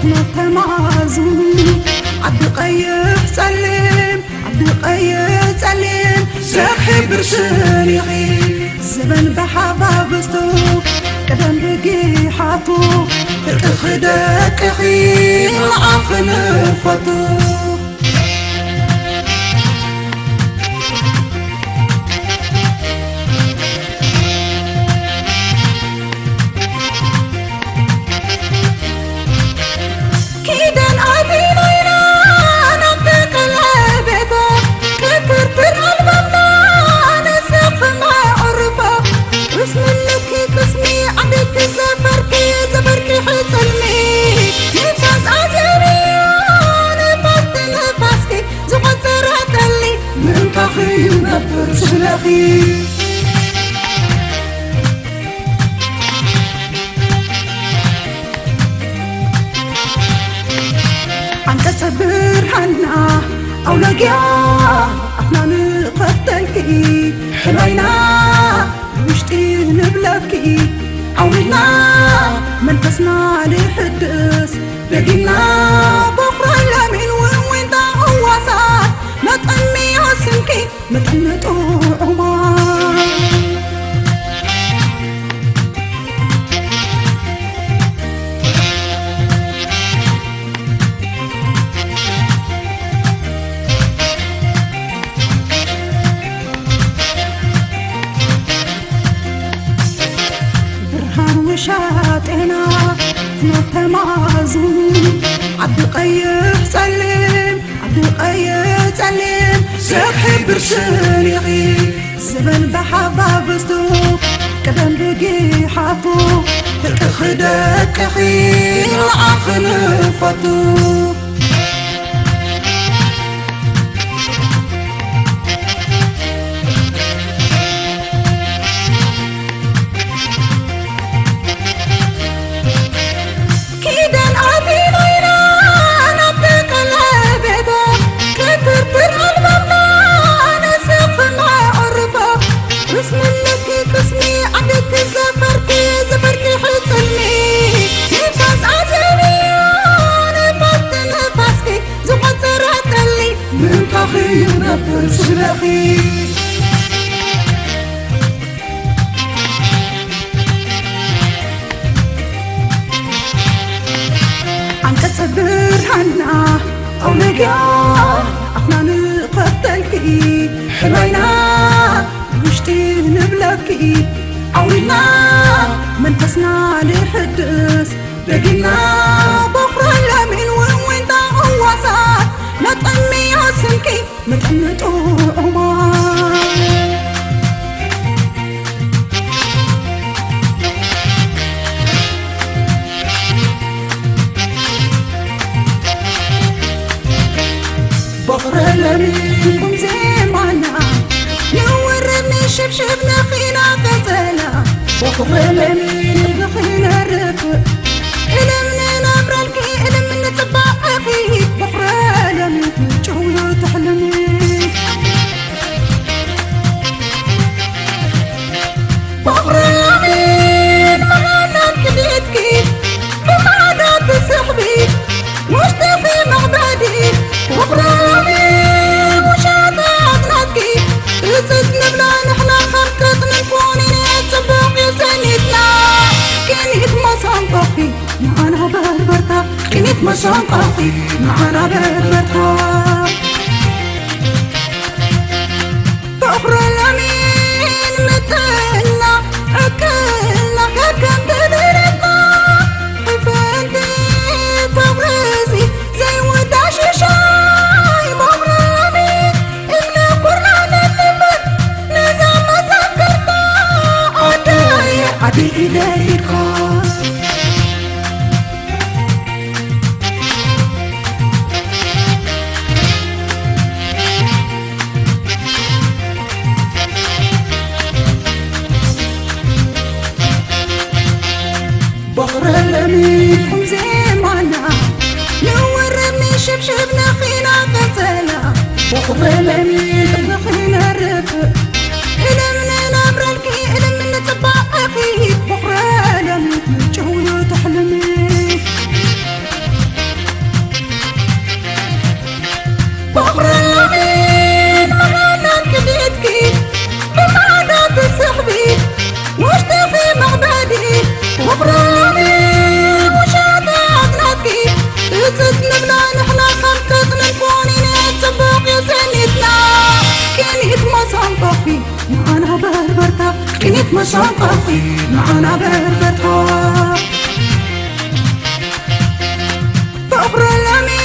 نتمازن عبد قيح سلم عبد قيح سلم سحب برسالي زبن بحبابستو قدم بقي حاتو تخدك حين العقل فتو أنت صبر حنا أو لقيا احنا نقتلكي حلوينا مشتي نبلكي عودنا منفسنا لحدث لقينا بكرة لمن وين تعوصات ما تأمي عسنكي ما تأمتو عمار وشاتنا نتمازن عبد قيح سلم عبد قيح سلم سحب برسالي زبن بحبابستو قدم بقي حافو تخدك حين العقل فتو أنت صبر حنا أو لقيا احنا نقتلكي حلوينا مشتي نبلكي عودنا منفسنا لحدث لقينا بكرة لمن وين تعوصات ما تأمي عسنكي ما تأمتو عمار بكرة لمن زي معنا نورني شبشبنا فينا غزالة بكرة لمن بخينا الرفق إلمنا نبرالكي إلمنا تبعقي بكرة لمن تجوي تحلمي بكرة لمن معنا كديتكي بمعنا تسحبي مشتفي معبادي بكرة لمن وشاطع أغناتكي رزقنا بلا نحنا خلقتنا نكونين يتبقي سنتنا كنيت مصنطفي معنا بربرتا كنيت مصنطفي معنا بربرتا بكرة لمن مثلنا أكلنا كم تدركنا حفنتي تبرزي زي وداش شاي بكرة لمن إمنا قرنا نلمت نزام ذكرتا عدي إليك بكرة لمن زي معنا نورني شبشبنا فينا غزالة بكرة لمن بخينا الرفق إلمنا نبرالكي إلمنا تبعقي بكرة لمن تجوي تحلمي مساقفي معنا بربتها فخر الأمين